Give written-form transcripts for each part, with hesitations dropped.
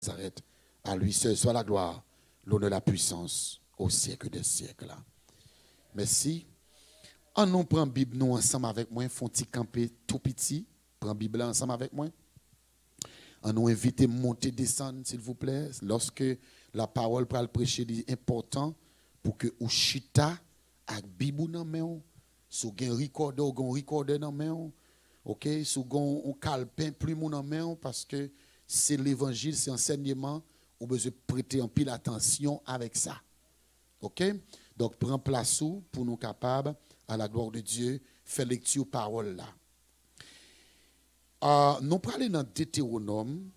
Nazareth. À lui seul soit la gloire, l'honneur, la puissance au siècle des siècles. Merci. On nous prend la Bible nous ensemble avec moi, font petit camper tout petit, prend la Bible ensemble avec moi. On nous invite à monter, descendre, s'il vous plaît. Lorsque la parole pour le prêcher est important pour que ou chita avec Bible dans main, sou gen recorder dans main, OK, sou gon on calepin plume dans main parce que c'est l'évangile, c'est enseignement, on besoin prêter en pile attention avec ça. OK? Donc prends place pour nous capables à la gloire de Dieu, faire lecture parole là. Nous parlons dans Deutéronome,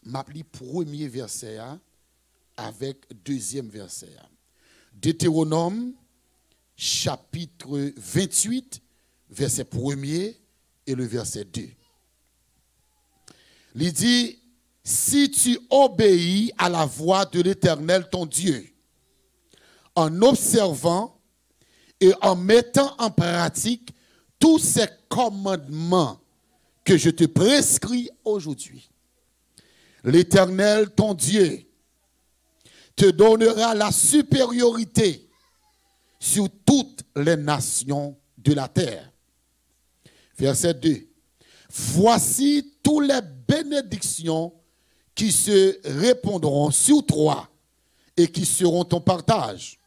m'appli premier verset avec deuxième verset. Deutéronome chapitre 28 verset 1er et le verset 2. Il dit, si tu obéis à la voix de l'Éternel ton Dieu, en observant et en mettant en pratique tous ces commandements que je te prescris aujourd'hui, l'Éternel ton Dieu te donnera la supériorité sur toutes les nations de la terre. Verset 2. Voici toutes les bénédictions qui se répondront sur toi et qui seront ton partage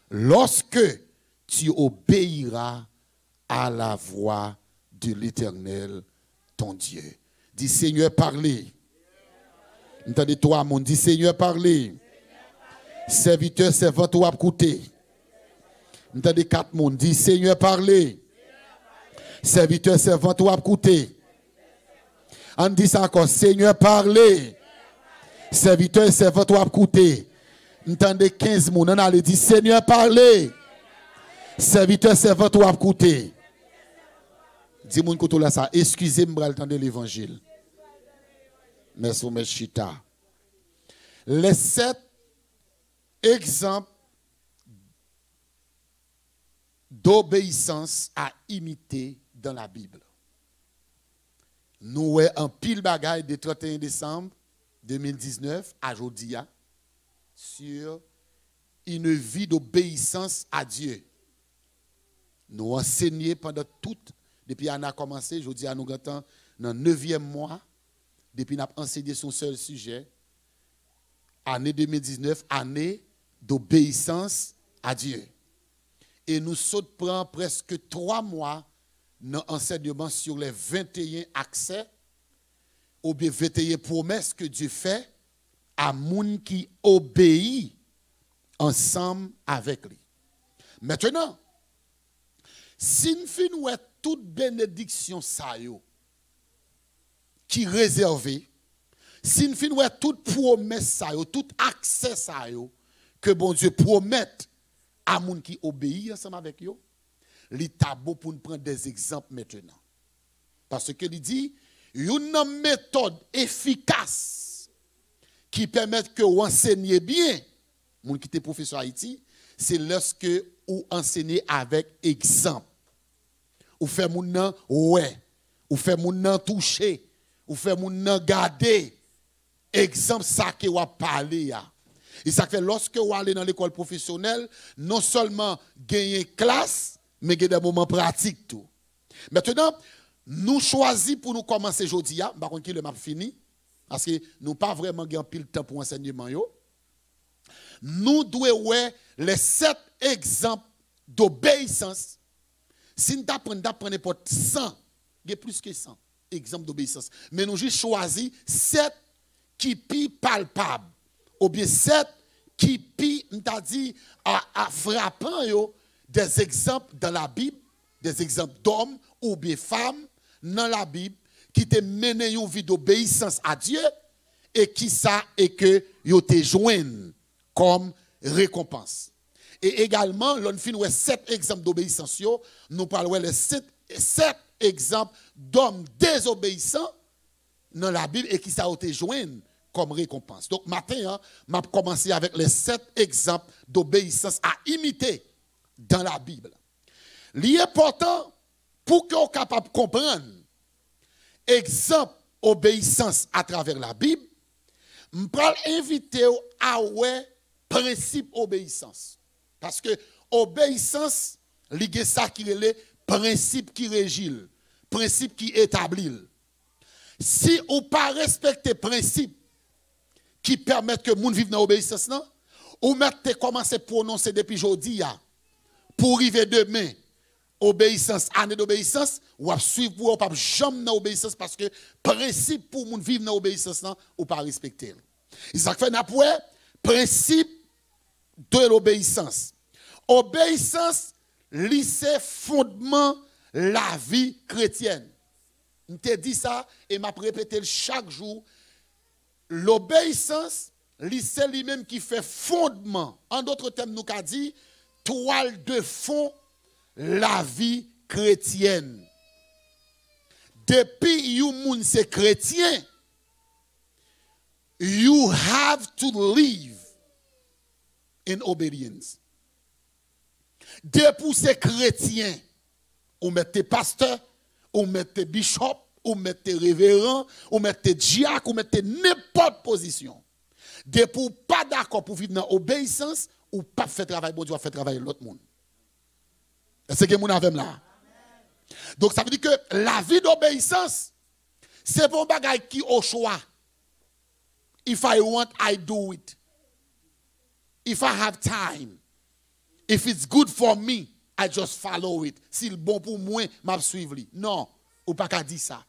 lorsque tu obéiras à la voix de l'Éternel, ton Dieu. Dis Seigneur, parlez. Entendez toi, mon dit Seigneur, parlez. Serviteur, servant, ou à écouter. Entendez quatre monde, dit Seigneur, parlez. Serviteur, servant, ou à écouter. On dit ça encore, Seigneur, parlez. Serviteur et servant, ou à écouter. Entendez 15 monde, on a dit Seigneur, parlez. Serviteur, servant, ou à écouter. Dis-moi que là ça, excusez-moi d'entendre l'évangile. Merci, M. Chita. Les 7 exemples d'obéissance à imiter dans la Bible. Nous avons un pile bagaille de 31 décembre 2019 à Jodia sur une vie d'obéissance à Dieu. Nous enseignons pendant toute, depuis qu'on a commencé, Jodia nous attend dans le 9e mois, depuis qu'on a enseigné son seul sujet, année 2019, année d'obéissance à Dieu. Et nous prenons presque 3 mois dans l'enseignement sur les 21 accès ou bien 21 promesses que Dieu fait à moun qui obéit ensemble avec lui. Maintenant, si nous faisons toute bénédiction ça qui est réservée, si nous faisons toute promesse ça tout accès ça que bon Dieu promette à moun qui obéit ensemble avec eux, il est beau pour nous prendre des exemples maintenant. Parce que il dit, une méthode efficace qui permet que vous enseignez bien, moun qui était professeur Haïti, c'est lorsque vous enseignez avec exemple. Ou fait moun nan ouais, ou fait moun nan toucher, ou fait moun nan garder. Exemple ça que vous parlez ya. Et ça fait lorsque vous allez dans l'école professionnelle, non seulement gagner classe, mais gagner des moments pratiques tout. Maintenant, nous choisissons pour nous commencer aujourd'hui, par contre qui le m'a fini parce que nous pas vraiment gagné pile temps pour enseignement yo. Nous devons les 7 exemples d'obéissance. Si nous apprenons n'importe 100, il y a plus que 100 exemples d'obéissance, mais nous juste choisi 7 qui pi palpable ou bien 7 qui pi m'ta dit à frappant yo des exemples dans la Bible, des exemples d'hommes ou bien femmes dans la Bible qui te mené une vie d'obéissance à Dieu et qui ça et que yo te joignent comme récompense. Et également, l'on fin 7 exemples d'obéissance yo, nous parlons les 7 exemples d'hommes désobéissants dans la Bible et qui ça te joignent comme récompense. Donc, matin, je vais commencer avec les 7 exemples d'obéissance à imiter dans la Bible. L'important pour que vous soyez capable de comprendre exemple obéissance à travers la Bible, Je vais inviter à ouais principe obéissance. Parce que obéissance, c'est ça qui est le principe qui régit, principe qui établit. Si on pas respecter principe qui permettent que les gens vivent dans l'obéissance, ou mettez commencer à prononcer depuis aujourd'hui, pour arriver demain, obéissance, année d'obéissance, ou à suivre pour pas jamais dans l'obéissance parce que principe pour les gens vivre dans l'obéissance, ou pas respecter. Ça fait n'après principe de l'obéissance. Obéissance, c'est fondement la vie chrétienne. Je te dis ça et m'a répété chaque jour. L'obéissance, c'est lui-même qui fait fondement. En d'autres termes, nous avons dit, toile de fond, la vie chrétienne. Depuis que vous êtes chrétien, you have to live in obedience. Depuis ces chrétiens, ou mettez pasteur, ou mettez bishop, ou mettez révérend, ou mettez diacre, ou mettez n'importe position. Depuis pas d'accord pour vivre dans l'obéissance, ou pas faire travail, bon Dieu va faire travailler l'autre monde. C'est ce que nous avons là. Donc ça veut dire que la vie d'obéissance, c'est pour un bagage qui au choix. If I want, I do it. If I have time. If it's good for me, I just follow it. Si c'est bon pour moi, je suivre. Non, ou pas qu'à dire ça.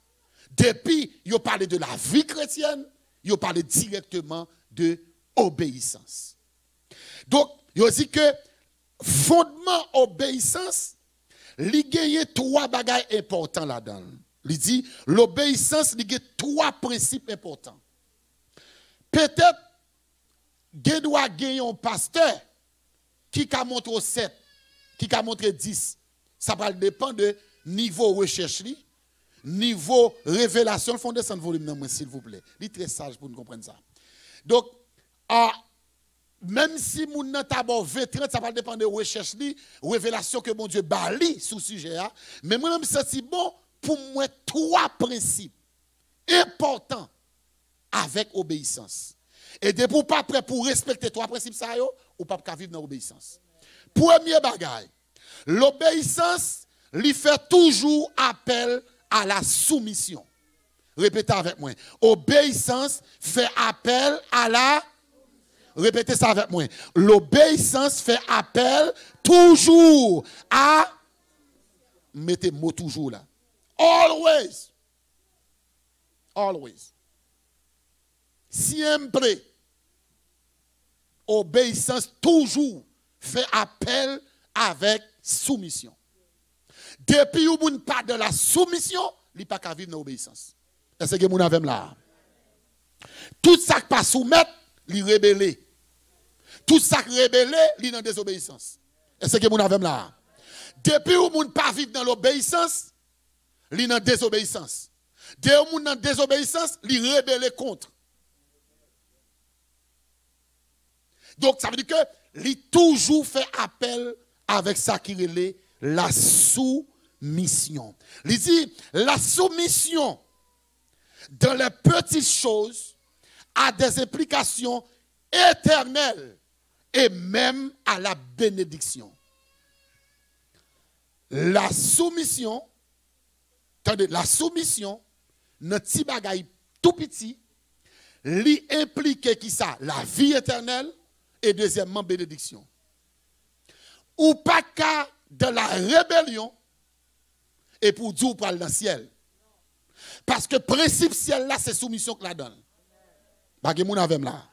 Depuis, il parle de la vie chrétienne, il parle directement de obéissance. Donc, il dit que fondement obéissance, il y a trois bagages importants là-dedans. Il dit l'obéissance, il y a trois principes importants. Peut-être, il doit gagner un pasteur qui a montré 7, qui a montré 10. Ça va dépendre de niveau recherche, niveau révélation. Il faut descendre le volume, s'il vous plaît. Il est très sage pour nous comprendre ça. Donc, même si mon n'a pas 20-30, ça va dépendre de recherche, révélation que mon Dieu bali sur ce sujet. Mais moi-même, c'est bon pour moi, trois principes importants avec obéissance. Et de pour pas prêt pour respecter trois principes, ça, ou pas vivre dans l'obéissance. Premier bagage, l'obéissance lui fait toujours appel à la soumission. Répétez avec moi. Obéissance fait appel à la... Répétez ça avec moi. L'obéissance fait appel toujours à... Mettez mot toujours là. Always. Always. Siempre. Obéissance toujours fait appel avec soumission. Depuis où vous pas de la soumission, il n'y a pas qu'à vivre dans l'obéissance. Est-ce que vous avez là? Tout ça qui pas soumettre, il rébelle. Tout ça qui rébelle, il est dans la désobéissance. Est-ce que vous avez là? Depuis où vous pas vivre dans l'obéissance, il est dans la désobéissance. Depuis où vous dans la désobéissance, il rébelle contre. Donc, ça veut dire que il toujours fait appel avec ça qui est la soumission. Il dit, la soumission dans les petites choses a des implications éternelles et même à la bénédiction. La soumission, attendez, la soumission, notre petit bagaille tout petit, lui implique qui ça? La vie éternelle. Et deuxièmement, bénédiction. Ou pas qu'à de la rébellion et pour Dieu parle dans le ciel. Parce que le principe ciel là, c'est soumission que la donne. Parce que mon avem là.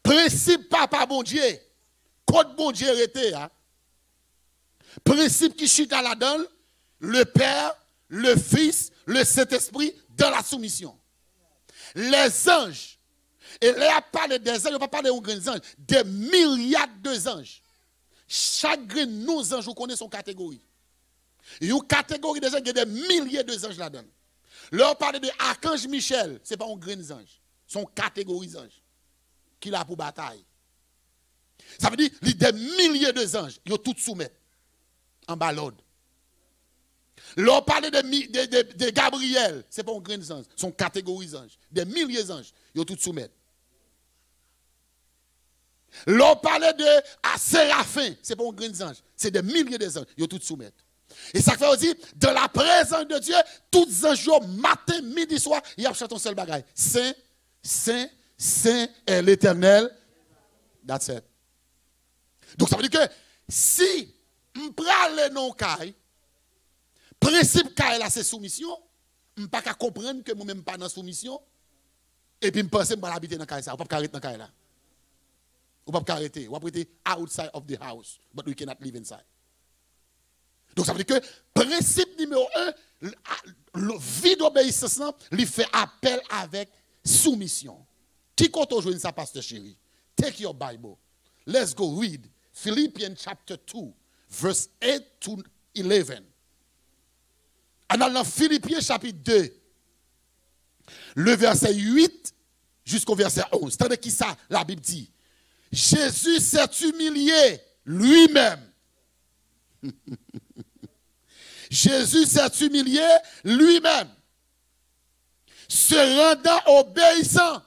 Principe papa bon Dieu, code bon Dieu arrêté. Principe qui chute à la donne, le Père, le Fils, le Saint-Esprit dans la soumission. Les anges. Et là, il parle des anges, il ne pas parler aux grands anges, des milliards d'anges. Chaque grain de nos anges, vous connaissez son catégorie. Il y a une catégorie des anges, il y a des milliers d'anges là-dedans. Là, on parle de Archange Michel, ce n'est pas un grain d'ange, c'est une catégorie d'anges qui a pour bataille. Ça veut dire, il y a des milliers d'anges, ils ont tout soumis en bas l'ordre. L'on parle de Gabriel, ce n'est pas un grand ange, son catégorie d'anges. Des milliers d'anges, ils ont tout soumettre. L'on parle de Séraphin, ce n'est pas un grand ange, c'est des milliers d'anges, ils ont tout soumettre. Et ça fait aussi, dans la présence de Dieu, tous les anges, matin, midi, soir, ils ont chanté un seul bagage. Saint, Saint, Saint est l'Éternel. That's it. Donc ça veut dire que si on prend le nom Kai, principe Kai là c'est soumission, on ne peut pas comprendre que moi-même pas dans soumission, et puis je pense que je vais habiter dans Kai ça, on ne peut pas arrêter dans Kai là. On ne peut pas arrêter. On peut arrêter outside of the house, but we cannot live inside. Donc ça veut dire que principe numéro 1, le vie d'obéissance, lui fait appel avec soumission. Qui compte aujourd'hui ça, pasteur chéri? Take your Bible. Let's go read Philippians chapter 2, verse 8 to 11. En dans Philippiens chapitre 2, le verset 8 jusqu'au verset 11. Tandis qui ça, la Bible dit, Jésus s'est humilié lui-même. Jésus s'est humilié lui-même, se rendant obéissant.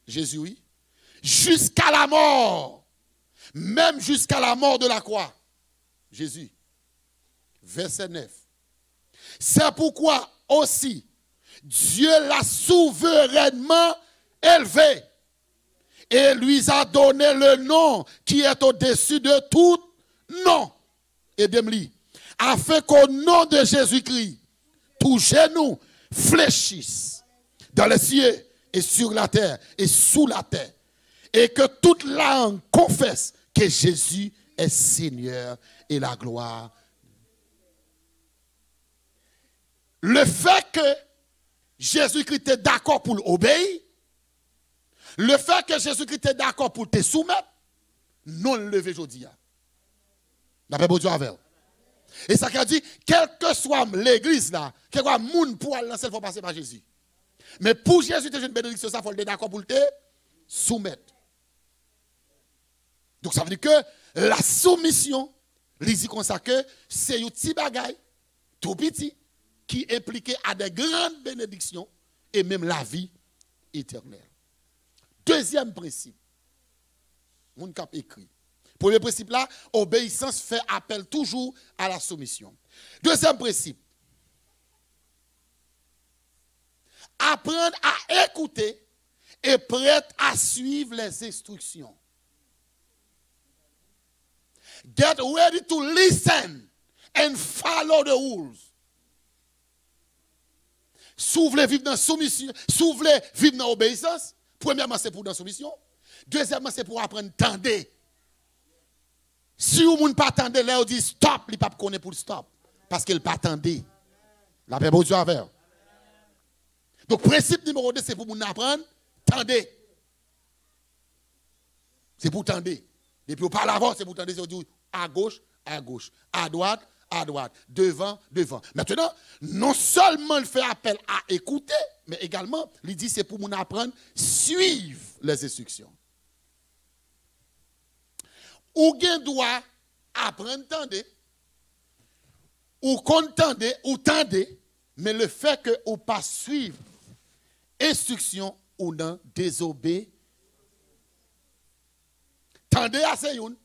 Jésus, oui, jusqu'à la mort, même jusqu'à la mort de la croix. Jésus, verset 9. C'est pourquoi aussi Dieu l'a souverainement élevé et lui a donné le nom qui est au-dessus de tout nom. Et Demli, afin qu'au nom de Jésus-Christ, tous genoux fléchissent dans les cieux et sur la terre et sous la terre, et que toute langue confesse que Jésus est Seigneur et la gloire. Le fait que Jésus-Christ est d'accord pour l'obéir, le fait que Jésus-Christ est d'accord pour te soumettre, non le lever aujourd'hui. D'après Dieu avec. Et ça veut dire, quelle que soit l'église là, quel que soit le monde pour aller lancer, il faut passer par Jésus. Mais pour Jésus, tu as une bénédiction, ça, il faut être d'accord pour te soumettre. Donc ça veut dire que la soumission, il dit comme ça que c'est un petit bagaille, tout petit, qui est impliqué à des grandes bénédictions et même la vie éternelle. Deuxième principe, mon cap écrit. Premier principe là, obéissance fait appel toujours à la soumission. Deuxième principe, apprendre à écouter et prête à suivre les instructions. Get ready to listen and follow the rules. Si vous voulez vivre dans la soumission, si vous voulez vivre dans l'obéissance, premièrement c'est pour dans la soumission. Deuxièmement c'est pour apprendre à tendre. Si vous ne pas tendre, là, on dit stop, il ne peut pas connaître pour stop. Parce qu'il ne pas tendre. La paix pour Dieu avec. Donc, principe numéro 2, c'est pour nous apprendre, tendre. C'est pour tendre. Depuis on parle avant, c'est pour tendre, c'est pour à gauche, à droite, devant. Maintenant, non seulement il fait appel à écouter, mais également, il dit c'est pour nous apprendre, suivre les instructions. Ou gen doit apprendre tendre, ou contendre, ou tendre, mais le fait que ou pas suivre instruction ou non désobéir. Tendre à c'est une.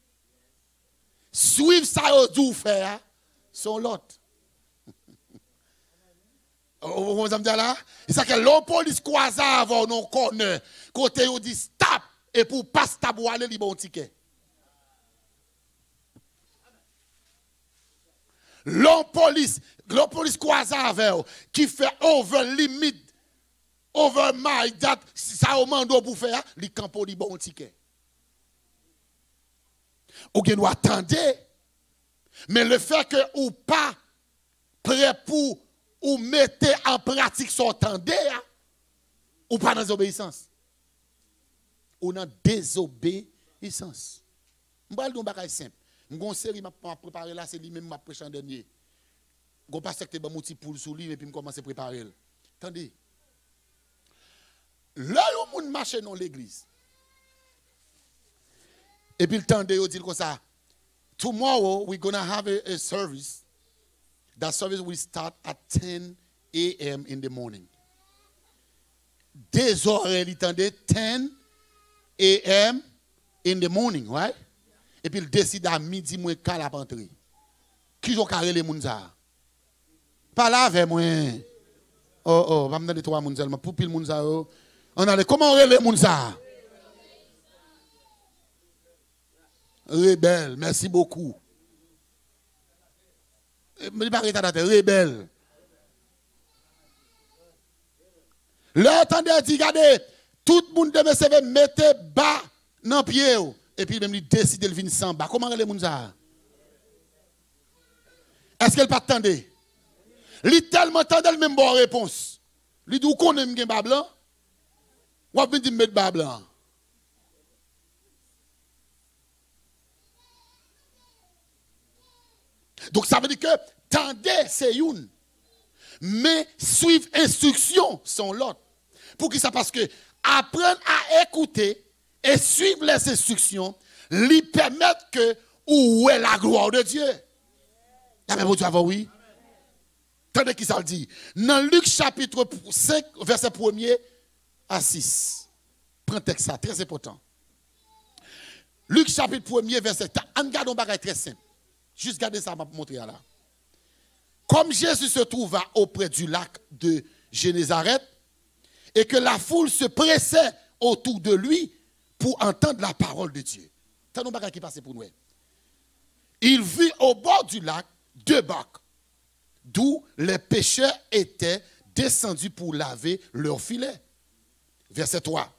Suivre ça ou dou faire son l'autre. Vous me dire là? C'est ça que l'on police croise avant non connaît côté ou dit stop et pour pas stop ou aller li bon ticket. L'homme police croise avec qui fait over limit, over my that, ça au mando pour faire, li campo li bon ticket. Ou gen nous attendre, mais le fait que ou pas prêt pour ou mettre en pratique son tendre, ou pas dans désobéissance. Ou dans désobéissance. M'bral don bagay simple. M'gon série m'a préparé là, c'est lui-même m'a prêché en dernier. Gon pas secte ba mouti poule sous lui et puis m'commencer préparer. Attendez. Là où moun marche dans l'église. Et puis le temps de dit comme ça, tomorrow we're going to have a service That service will start at 10 a.m. in the morning. Des horaires, il tendait 10 a.m. in the morning, right? Et puis il décide à midi, moins qu'à la rentrer. Qui ont carré les mounza? Pas là avec moi. Oh, va me donner 3 mounza. Pour pile mounza. On a comment on relève mounza? Rebelle, merci beaucoup. Rebelle. Là, attendez, regardez, tout le monde de se mettez bas dans le pied. Et puis, même, il décide de venir sans bas. Comment les gens ça? Est-ce qu'elle pas attendait? Il tellement attendait le même bonne réponse. Il dit, où qu'on aime bien bas blanc? Ou à venir mettre bas blanc? Donc, ça veut dire que tendez, c'est une. Mais suivre instruction, sont l'autre. Pour qui ça? Parce que apprendre à écouter et suivre les instructions, lui permettre que où est la gloire de Dieu. Oui. Tendez qui ça le dit. Dans Luc chapitre 5, verset 1er à 6. Prends texte ça, très important. Luc chapitre 1er, verset 4. On garde un bagage très simple. Juste garder ça, pour montrer là. Comme Jésus se trouva auprès du lac de Génézareth et que la foule se pressait autour de lui pour entendre la parole de Dieu. C'est un bagage qui passait pour nous. Il vit au bord du lac 2 barques, d'où les pêcheurs étaient descendus pour laver leurs filets. Verset 3.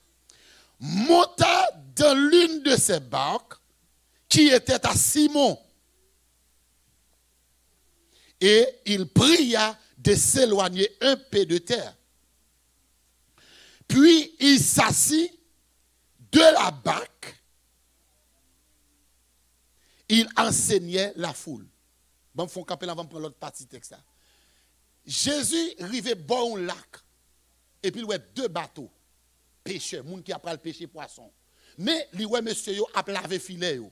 Monta dans l'une de ces barques qui était à Simon. Et il pria de s'éloigner un peu de terre. Puis il s'assit de la barque. Il enseignait la foule. Bon, faut camper là, on va prendre l'autre partie du texte. Jésus arrivait bon au lac. Et puis il y a 2 bateaux. Pêcheurs, moun qui a pris le pêcher poisson. Mais il y a monsieur yo a lavé filet yo.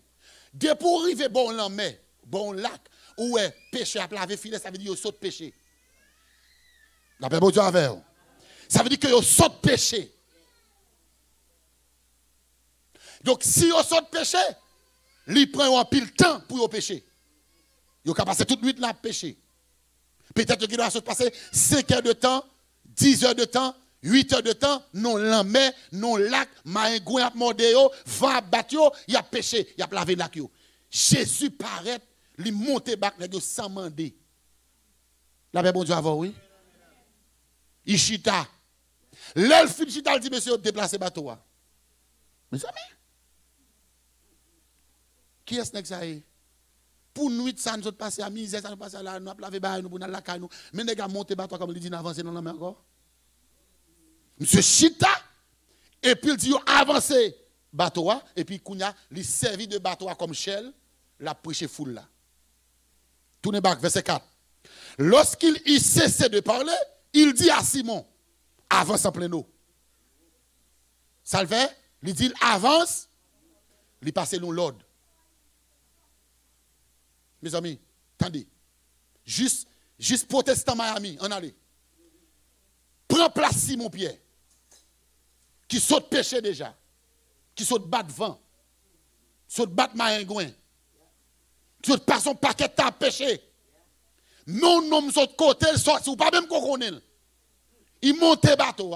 Dès pour arriver bon la mer, bon lac, où est pêcher à laver filet, ça veut dire qu'il saute pêcher. La paix, bon Dieu avec vous. Ça veut dire qu'il saute pêcher. Donc, si il saute pêcher, il prend un pile temps pour pêcher. Il a passé toute nuit là à pêcher. Peut-être qu'il doit se passer 5 heures de temps, 10 heures de temps, 8 heures de temps, non la mer, non lac, maïgouin a mordé, va battre, il a pêché, il a lavé le lac. Jésus paraît. Il monte bac sans demander. La paix, bon Dieu, avant, oui. Il chita. L'elfe chita, il dit, monsieur, déplacez bateau. Mes amis. Qui est-ce que ça est? Pour nous, ça nous passe à misère, ça nous passe à la, nous laver bail, nous, pour la caille, nous. Mais les gars, monter bateau, comme il dit, avancer dans la mer encore. Monsieur chita. Et puis il dit, avancez bateau, et puis Kounia, il servit de bateau comme Shell, la prêché foule là. Tournez back, verset 4. Lorsqu'il y cessait de parler, il dit à Simon, avance en plein eau. Ça le fait? Il dit, avance, il passe l'ordre. Mes amis, attendez. Juste protestant Miami, on allait. Prends place Simon Pierre, qui saute pêcher déjà, qui saute battre vent, saute battre maringouin. Tu passes son paquet de pêcher. Non, saute côté, il sort, ou pas même qu'on connaît. Il monte le bateau.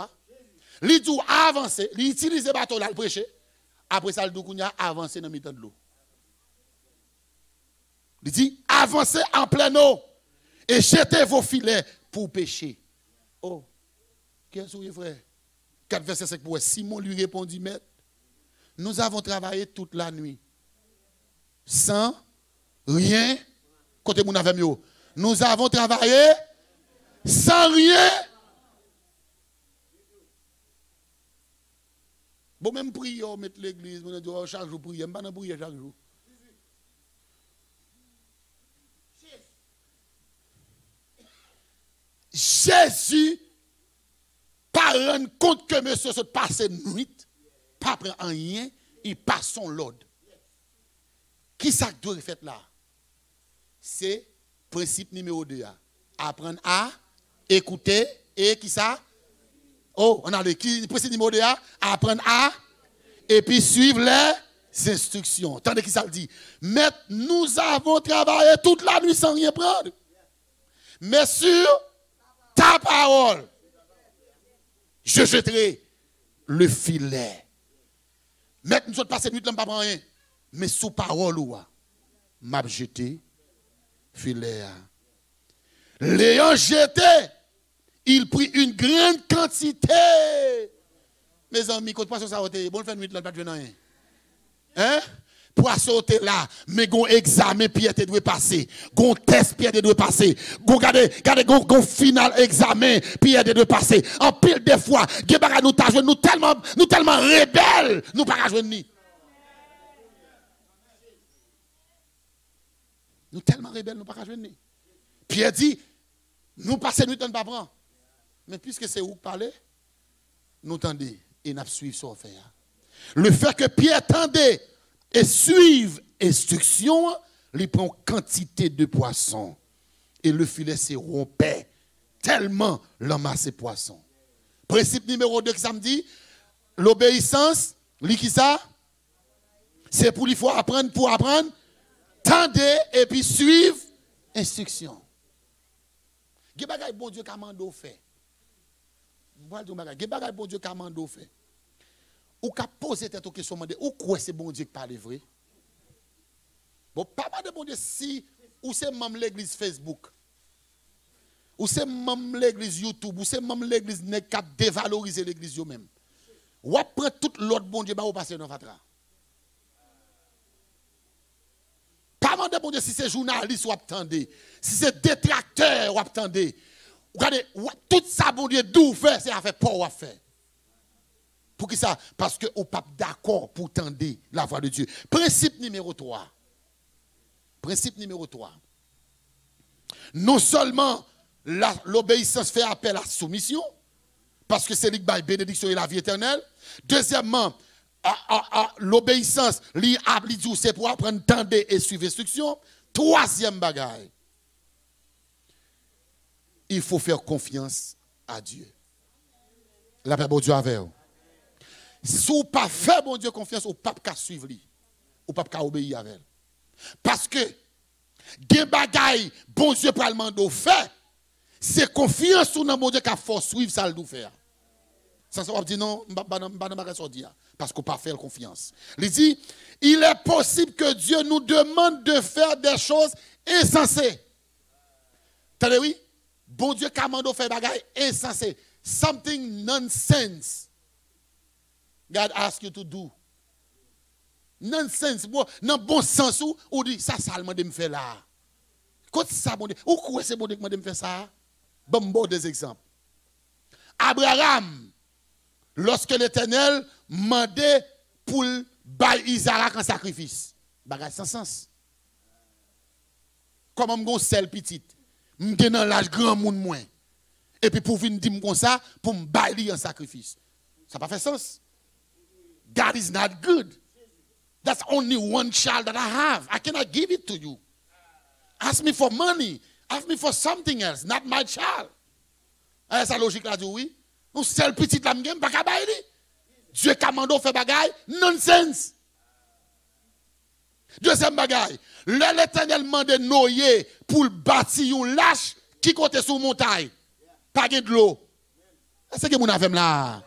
Il dit avancer, il utilise le bateau là, le prêcher. Après ça, il dit avancer dans le milieu de l'eau. Il dit avancez en pleine eau et jetez vos filets pour pêcher. Oh, qu'est-ce que vous frère? 4 verset 5 pour Simon lui répondit, maître, nous avons travaillé toute la nuit sans rien, côté mon avait mieux. Nous avons travaillé sans rien. Bon, même prier, mettre l'église, chaque jour prier, je ne pas prier chaque jour. Jésus, pas rendre compte que monsieur se passe une nuit, pas prendre rien, il passe son l'ordre. Qui ça doit faire là? C'est Principe numéro 2. Apprendre à écouter et qui ça? Oh, on a le principe numéro 2. Apprendre à et puis suivre les instructions. Attendez qui ça le dit. Mais nous avons travaillé toute la nuit sans rien prendre. Mais sur ta parole, je jetterai le filet. Mais nous sommes passés nuit, nous ne pas prendre rien. Mais sous parole, m'a jeté filet. L'ayant jeté, il prit une grande quantité. Mes amis, quand poisson ça ôté, bon faire nuit là pas de rien. Hein? Poisson t'es là, mais gon examen Pierre te doit passer. Gon test Pierre te doit passer. Gon gon final examen Pierre te doit passer. En pile des fois, nous tellement rebelles, nous pas joindre ni. Nous tellement rebelles, nous pas joindre ni. Pierre dit, nous passons nuit on pas prendre. Mais puisque c'est où parler, nous tendez et nous suivons ce qu'on fait. Le fait que Pierre tendait et suive instruction, il prend quantité de poissons. Et le filet se rompait tellement l'amassé poisson. Principe numéro 2 que ça me dit, l'obéissance, qui ça? C'est pour il faut apprendre pour apprendre, tendez et puis suivre instruction. Ge bagay bon Dieu commando fait. Ge bagay bon Dieu commando fait. Ou ka poser tête aux questions demander ou quoi c'est bon Dieu qui parle vrai. Bon pas de bon Dieu si ou c'est même l'église Facebook. Ou c'est même l'église YouTube, ou c'est même l'église qui a dévalorisé l'église yo même. Ou après tout l'autre bon Dieu ba ou passer dans fatra. Pas de bon Dieu si c'est journaliste ou attendez, si c'est détracteur ou attendez. Regardez, tout ça bon Dieu d'où faire c'est à faire pas ou à faire. Pour qui ça? Parce que au pape d'accord pour tendre la voix de Dieu. Principe numéro 3. Principe numéro 3. Non seulement l'obéissance fait appel à la soumission, parce que c'est la bénédiction et la vie éternelle. Deuxièmement, l'obéissance, c'est pour apprendre, tendre et suivre l'instruction. Troisième bagaille, il faut faire confiance à Dieu. La paix bon Dieu avec vous. Si vous ne pas faire bon Dieu confiance, vous ne pouvez pas suivre lui. Vous ne pouvez pas obéir avec elle. Parce que, des bagailles, bon Dieu pour le demander faire, c'est confiance sur bon Dieu qui a force suivre ça le faire. Ça va dire non, parce qu'on ne peut pas faire confiance. Il dit, il est possible que Dieu nous demande de faire des choses insensées. Attendez, oui? Bon Dieu commande de faire des bagailles insensées. Something nonsense. God ask you to do. Nonsense. Dans bon sens ou dit ça seulement de me faire là. Quand ça bon Dieu, ou quoi c'est bon Dieu de me faire ça? Bon des exemples. Abraham, lorsque l'Éternel mandait pour bailler Isaac en sacrifice, bagage sans sens. Comme on gon sel petite, m'gen dans l'âge grand monde moins. Et puis pour venir dire comme ça pour me bailler en sacrifice. Ça n'a pas fait sens. God is not good. That's only one child that I have. I cannot give it to you. Ask me for money. Ask me for something else, not my child. Est-ce que la logique là dit oui? Un seul petit là m'gem pas capable. Dieu commande fait bagaille nonsense. Deuxième bagaille, l'Éternel mande Noé pour bâtir un lâche qui côté sur montagne. Pas de l'eau. Est-ce que mon avem là?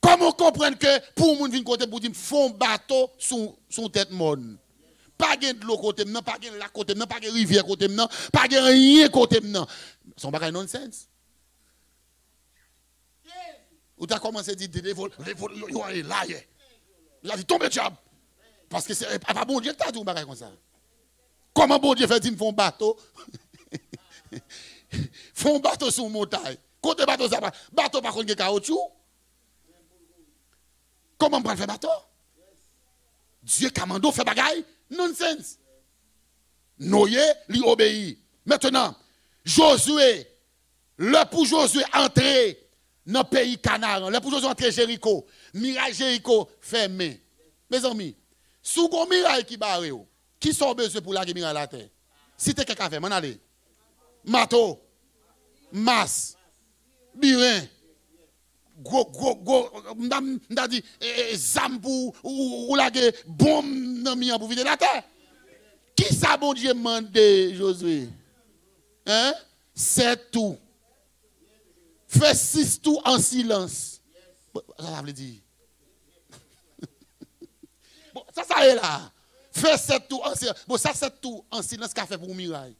Comment comprendre que pour moun vinn côté pour dire font bateau sur tête monde. Pas de l'eau côté non, pas de la côté non, pas de rivière côté non, pas de rien côté non. Son bagaille nonsense. Ou tu as commencé à dire, you are a liar. Il a dit, tombe diable. Parce que c'est pas bon Dieu qui t'a dit un bagage comme ça. Comment bon Dieu fait dire, font bateau? Font bateau sur une montagne. Côté bateau, ça va. Bateau par contre, il y a caoutchouc. Comment on peut faire bateau? Dieu commando fait bagaille? Nonsense. Noé, lui obéit. Maintenant, Josué, le pour Josué entrer dans le pays Canaan, le pour Josué entrer Jéricho, miraille Jéricho fermé. Mes amis, sous le miraille qui barre, qui sont besoin pour la miraille à la terre? Si tu es quelqu'un fait, m'en allez. Mato, Mas, Birin, m'da dit, Zambou, ou la bombe dans mi pour vider la terre. Qui ça, bon Dieu, mande Josué? Hein? C'est tout. Fais 6 tours en silence. Ça veut dire. Bon, ça est là. Fais 7 tours en silence. Bon, ça 7 tours en silence qu'a fait pour Mirail.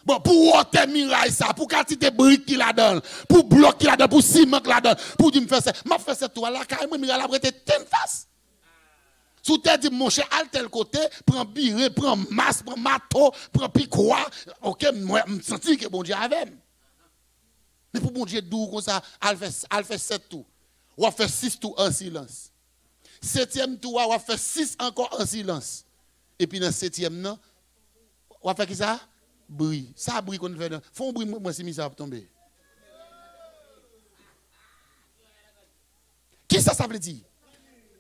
Bon, pour ôter Mirail ça, pour quantité de briques qu'il a donné, pour bloc qu'il a donné, pour ciment qu'il a donné, pour dire me faire ça. M'a fait 7 tours là, carrément Mirail a prêté ten face. Sous te dit mon cher à tel côté, prends biré, prends masse, prends mato, prends picoua. OK, moi me senti que bon Dieu avait. Mais pour bon Dieu doux comme ça, elle fait 7 tours. Ou a fait 6 tours en silence. 7e tour, ou a fait 6 encore en silence. Et puis dans 7e non, ou a fait qui ça? Bruit. Ça bruit qu'on fait. Faut un bruit moi si ça va tomber. Qui ça veut dire?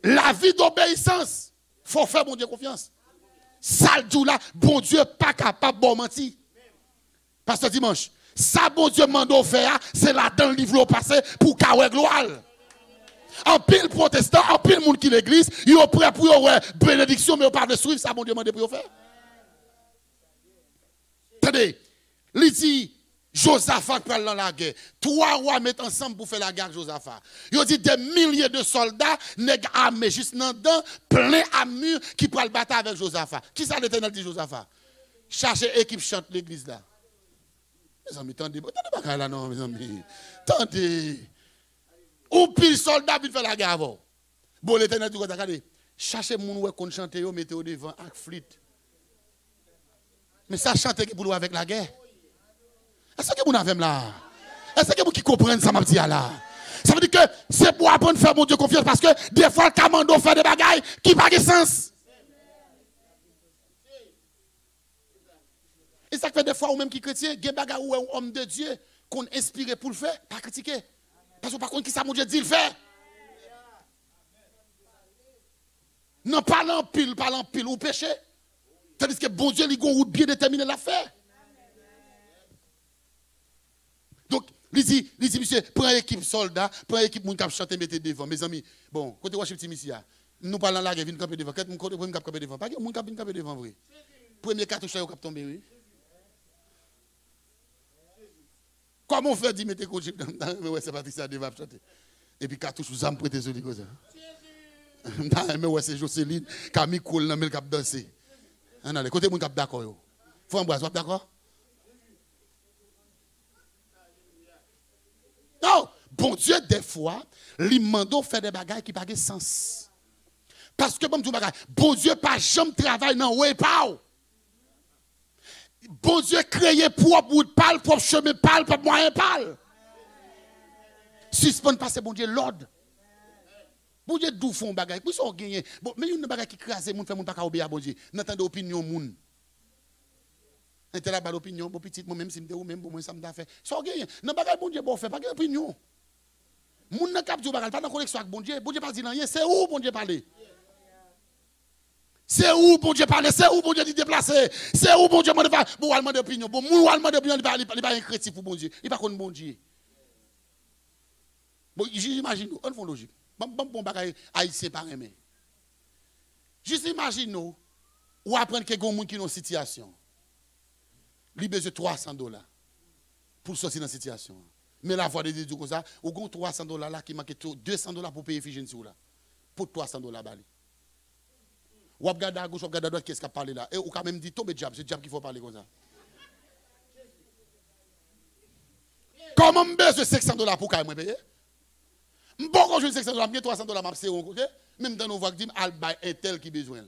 La vie d'obéissance, il faut faire bon Dieu confiance. Ça le là, bon Dieu pas capable de mentir. Pasteur Dimanche, ça bon Dieu m'a faire, c'est là dans le livre passé pour qu'il gloire. En pile protestant, en pile monde qui l'église, ils sont prêts pour avoir bénédiction, mais ils pas de suivre ça bon Dieu m'a pour faire. Attendez, il dit Josaphat parle dans la guerre. 3 rois mettent ensemble pour faire la guerre avec Josaphat. Il dit des milliers de soldats, nèg armés juste dans dedans, plein armure qui prennent le bataille avec Josaphat. Qui ça l'Éternel dit Josaphat? Cherchez équipe chante l'église là. Mes amis, attendez pas là non mes amis. Attendez. Ou pile soldat vient faire la guerre avant. Bon l'Éternel dit regardez, cherchez moun ouais qu'on chante yo mettez au devant avec flûte. Mais ça chante qui pour avec la guerre. Est-ce que vous avez là? Est-ce que vous qui comprenez ça, m'a dit là? Ça veut dire que c'est pour apprendre à faire mon Dieu confiance parce que des fois, le commando fait des bagailles qui n'ont pas de sens. Et ça fait des fois, ou même qui chrétien, il y a des bagailles où un homme de Dieu qu'on inspiré pour le faire, pas critiquer. Parce que par contre, qui ça, mon Dieu dit le faire? Non, pas l'empile, ou péché. Tandis que bon Dieu, il a une route bien déterminée à faire. Donc, il dit, monsieur, prends l'équipe soldat, prends l'équipe moun k'ap chanter, mettez devant. Mes amis, bon, côté Washington petit monsieur, nous parlons là, viens camper devant. Qu'est-ce que moun k'ap camper devant? Pas que moun k'ap camper devant, vrai. Premier cartouche là, k'ap tomber, oui. Comment on fait dire, mettez coach mais ouais, c'est Patricia devant chanter. Et puis cartouche, vous avez prêté sur comme ça. Mais ouais, c'est Jocelyne, Camille Cole, nan mel k'ap danser. Allez, côté moun k'ap d'accord, yo. Faut embrasser, vous d'accord? Non, bon Dieu, des fois, il mande faire des bagailles qui n'ont pas de sens. Parce que, bon Dieu, pas jamais travail dans le pas. Bon Dieu, créé propre bout de pâle, propre chemin pâle, propre moyen pâle. Suspend passer, bon Dieu, l'ordre. Bon Dieu, d'où font bagaille. Puis, on gagne. Bon, mais il y a une bagaille qui crase, mon fait mon pas obéir à bon Dieu. N'entendez opinion, moun. Un tel a pas d'opinion, bon petit, moi même si je même pour moi ça m'a fait. Ça gagne. Non bagay bon Dieu bon fait, pas d'opinion. Moun nan k'ap di bagay pas dans connexion avec bon Dieu. Bon Dieu pas dit rien, c'est où bon Dieu parler? C'est où bon Dieu parler? C'est où bon Dieu dit déplacer? C'est où bon Dieu m'a faire bon allemand d'opinion. Bon moun allemand d'opinion il pas un chrétien pour bon Dieu. Il pas connaît bon Dieu. Bon j'imagine on font logique. Bon bagay haïtien pas aimer. Juste imagine nous ou apprendre que gon moun qui dans situation. Il a besoin de $300 pour sortir dans la situation. Mais la voix de Dieu comme ça, ou gon $300 là qui manque $200 pour payer Figène sur là. Pour $300 bali. Ou regarde à gauche, ou regarde à droite, qu'est-ce qu'il a parlé là? Et ou quand même dit tombe diable, c'est diable qu'il faut parler comme ça. Comment me besoin $500 pour qu'il me paye? Bon quand je $500, bien $300 m'a c'est OK? Même dans nos voix dit al bay un tel qui besoin.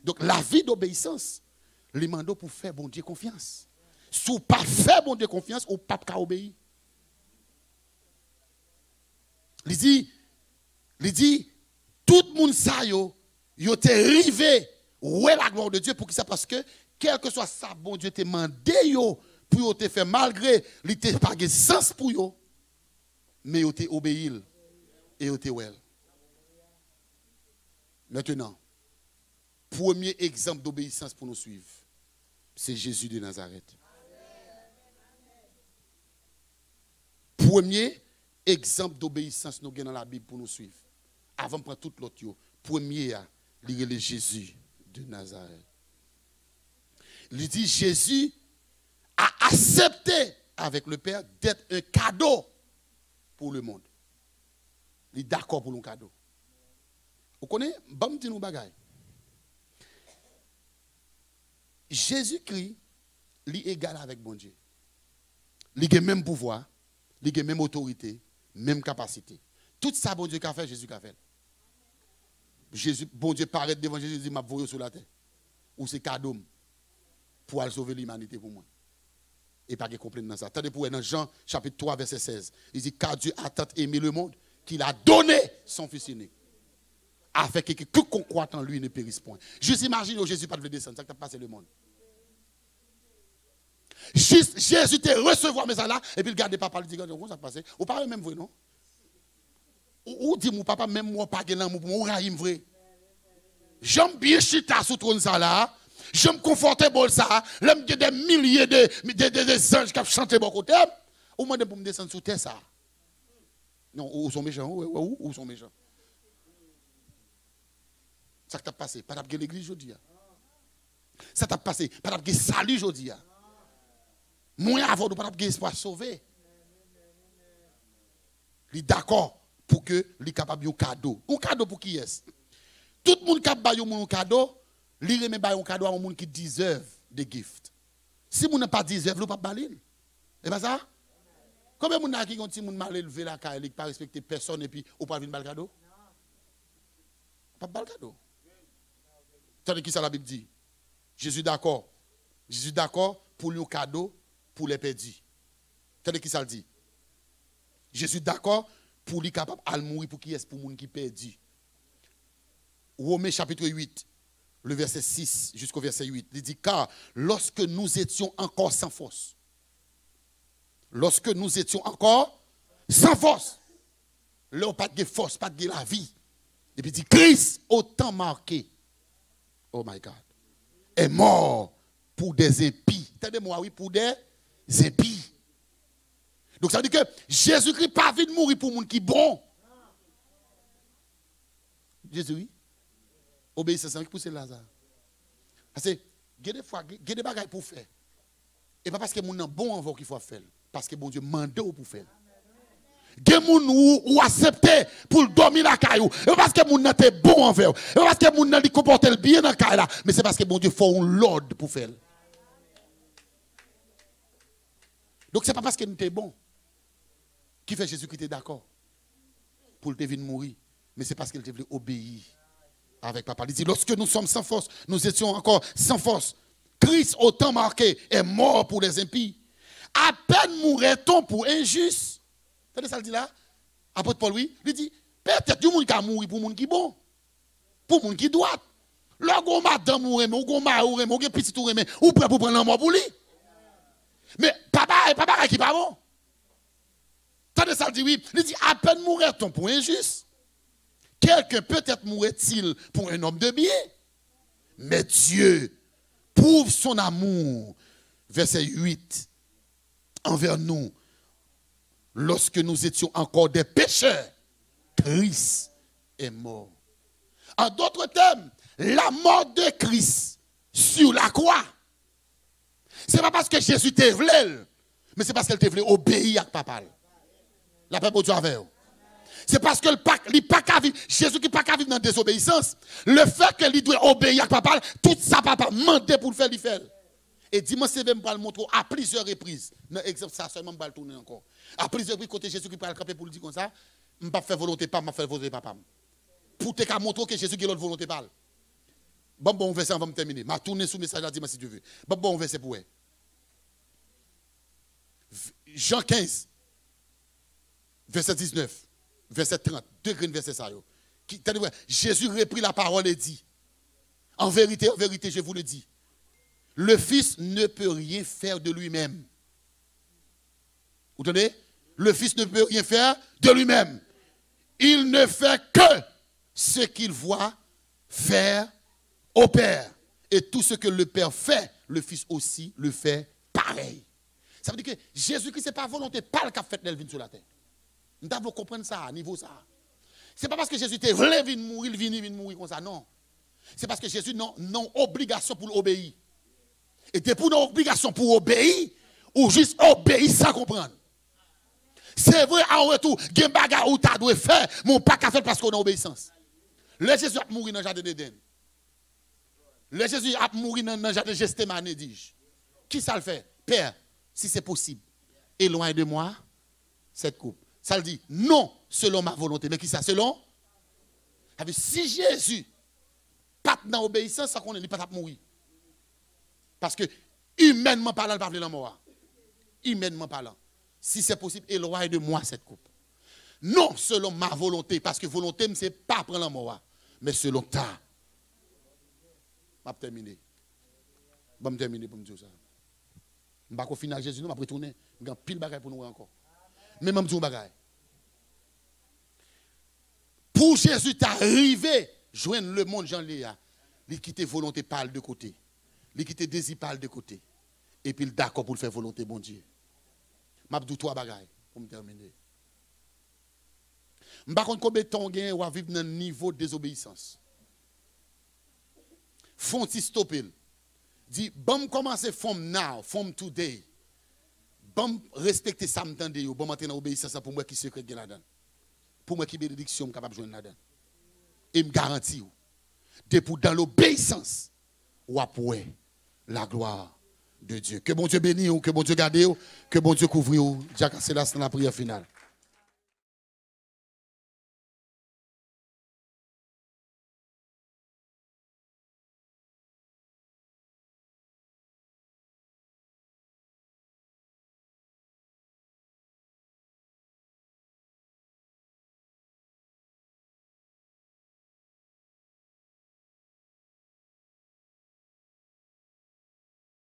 Donc la vie d'obéissance, les mandats pour faire bon Dieu confiance. Si vous pas faire bon Dieu confiance, ou pas obéir. Il dit, tout le monde ça yo te rivé ouais la gloire de Dieu pour qui ça parce que quel que soit ça bon Dieu te mandé yo pour te faire malgré il te pas de sens pour yo mais yo te obéir et yo te well. Maintenant Premier exemple d'obéissance pour nous suivre, c'est Jésus de Nazareth. Premier exemple d'obéissance nous avons dans la Bible pour nous suivre. Avant de prendre tout l'autre, premier, il est Jésus de Nazareth. Il dit Jésus a accepté avec le Père d'être un cadeau pour le monde. Il est d'accord pour le cadeau. Vous connaissez? Bon, dis nous bagaille. Jésus-Christ, il est égal avec bon Dieu. Il a le même pouvoir, il a la même autorité, même capacité. Tout ça, bon Dieu a fait, Jésus a fait. Jésus, bon Dieu paraît devant Jésus, il dit, m'a voyé sur la terre. Ou c'est cadeau pour aller sauver l'humanité pour moi. Et pas de comprendre dans ça. Attendez pour dans Jean chapitre 3, verset 16. Il dit, car Dieu a tant aimé le monde qu'il a donné son Fils unique. Afin que quiconque croit en lui ne périsse point. Juste imagine, Jésus pas de descendre, ça qui a passé le monde. Juste Jésus te recevoir mais ça là, et puis le garde papa lui dit, comment ça passe? Ou pas même vrai, non? Ou dit mon papa, même moi, pas de l'amour pour moi, ou vrai. J'aime bien chita sous trône ça là. J'aime confortable ça. J'aime des milliers de anges qui chantent bon côté. Ou moi, pour me descendre sous terre ça. Non, ou sont méchants, ou sont méchants. Ça t'a passé, pas d'avoir l'église aujourd'hui. Ça t'a passé, pas d'avoir salut aujourd'hui. Moins avant, pas d'avoir espoir sauvé. Il est d'accord pour que il capable de cadeau. Un cadeau pour qui est-ce? Tout le monde qui a un cadeau, il remet un cadeau à un monde qui deserve des gifts. Si vous n'avez pas deserve, vous ne pouvez pas baler. C'est pas ça? Combien de gens qui ont dit que mal élevé la caille, qui ne pas respecter personne et puis vous ne pouvez pas le cadeau? Pas de cadeau. Tandis que ça la Bible dit. Jésus d'accord. Jésus d'accord pour lui un cadeau pour les perdus. Tandis que ça le dit. Jésus d'accord pour lui capable de mourir pour qui est pour les gens qui perdus. Romains chapitre 8, le verset 6 jusqu'au verset 8, il dit, car lorsque nous étions encore sans force, là, pas de force, pas de la vie, et puis il dit, Christ, autant marqué, oh my God, est mort pour des impies. Entendez-moi, oui, pour des impies. Donc ça veut dire que Jésus-Christ pas envie de mourir pour les gens qui sont bons. Jésus, oui. Obéissance, qui pousse Lazare. Parce que, il y a des fois, il y a des bagages pour faire. Et pas parce que les gens sont bons envers qu'il faut faire. Parce que bon Dieu mande pour faire. Il y a des gens qui acceptent pour dormir dans la caillou. Et pas parce que les gens sont bons envers. Et pas parce que les gens se comportent bien dans la caillou. Mais c'est parce que bon Dieu faut un l'ordre pour faire. Donc ce n'est pas parce que nous sommes bons qui fait Jésus qui était d'accord pour le venir mourir. Mais c'est parce qu'il voulait obéir. Avec papa. Il dit, lorsque nous sommes sans force, nous étions encore sans force. Christ, autant marqué, est mort pour les impies. À peine mourrait-on pour injuste. Vous savez ça le dit là? Apôtre Paul, oui. Il dit, peut-être du monde qui a mouru pour le monde qui est bon. Pour le monde qui est droit. Là, on madame ou on mari ou on petit ou ou prêt pour prendre la mort pour lui. Mais papa qui est pas bon. Vous savez ça le dit, oui. Il dit, à peine mourrait-on pour injuste. Quelqu'un peut-être mourrait-il pour un homme de bien. Mais Dieu prouve son amour, verset 8, envers nous. Lorsque nous étions encore des pécheurs, Christ est mort. En d'autres termes, la mort de Christ sur la croix, ce n'est pas parce que Jésus te voulait, mais c'est parce qu'elle te voulait obéir à papa. La paix pour Dieu avec vous. C'est parce que Jésus qui n'a pas qu'à vivre dans la désobéissance. Le fait qu'il doit obéir à papa, tout ça papa mandé pour le faire, il fait. Et dis-moi, c'est même pas le montrer à plusieurs reprises. Dans l'exemple, ça seulement pas le tourner encore. À plusieurs reprises, côté Jésus qui peut le camper pour le dire comme ça, je ne vais pas faire volonté pas, je vais faire volonté papa. Pour te montrer que Jésus qui a l'autre volonté pas. Bon, verset, on va me terminer. Je vais tourner sous le message là, dis-moi si tu veux. Bon, verset pour elle. Jean 15, verset 19. Verset 30, 2 versets ça. Jésus reprit la parole et dit, en vérité, je vous le dis, le Fils ne peut rien faire de lui-même. Vous entendez? Le Fils ne peut rien faire de lui-même. Il ne fait que ce qu'il voit faire au Père. Et tout ce que le Père fait, le Fils aussi le fait pareil. Ça veut dire que Jésus-Christ, ce n'est pas volonté, pas le cap fait d'Elvin sur la terre. Nous devons comprendre ça, à niveau ça. Ce n'est pas parce que Jésus était voulu venir mourir, il vient mourir comme ça, non. C'est parce que Jésus n'a obligation pour obéir. Et c'est pour nos obligations pour obéir, ou juste obéir sans comprendre. C'est vrai, en retour, il y a des bagages où tu dois faire, mais on n'a pas qu'à faire parce qu'on a obéissance. Le Jésus a mouru dans le jardin d'Éden. Le Jésus a mouru dans le jardin de Gethsémane, dis-je. Qui ça le fait? Père, si c'est possible, éloigne de moi cette coupe. Ça le dit, non selon ma volonté. Mais qui ça? Selon? Si Jésus pas dans l'obéissance, ça qu'on n'est pas mourir. Parce que, humainement parlant, il ne peut pas mort. Humainement parlant. Si c'est possible, éloigne de moi cette coupe. Non selon ma volonté, parce que volonté, ce n'est pas prendre la mort, mais selon ta. Je vais terminer. Je vais terminer pour me dire ça. Je ne vais pas finir avec Jésus, je vais retourner. Je vais pile de bagaille pour nous encore. Mais je vais dire bagaille. Pour Jésus t'arriver, joindre le monde Jean-Léa, il quitte volonté par de côté. Il quitte désir par de côté. Et puis il d'accord pour le faire volonté, bon Dieu. Je vais dire trois bagailles pour me terminer. Je ne sais pas combien de temps on va vivre dans un niveau de désobéissance. Font-ils stopper? Dit, bon, commencer from now, from today. Bon, respecter ça, m'entendez, bon, maintenant, obéissance pour moi qui secret là-dedans. Pour moi qui bénédiction, capable de jouer là-dedans. Et me garantit, depuis dans l'obéissance, ou après la gloire de Dieu. Que bon Dieu bénisse, que bon Dieu garde, que bon Dieu couvre. C'est la prière finale.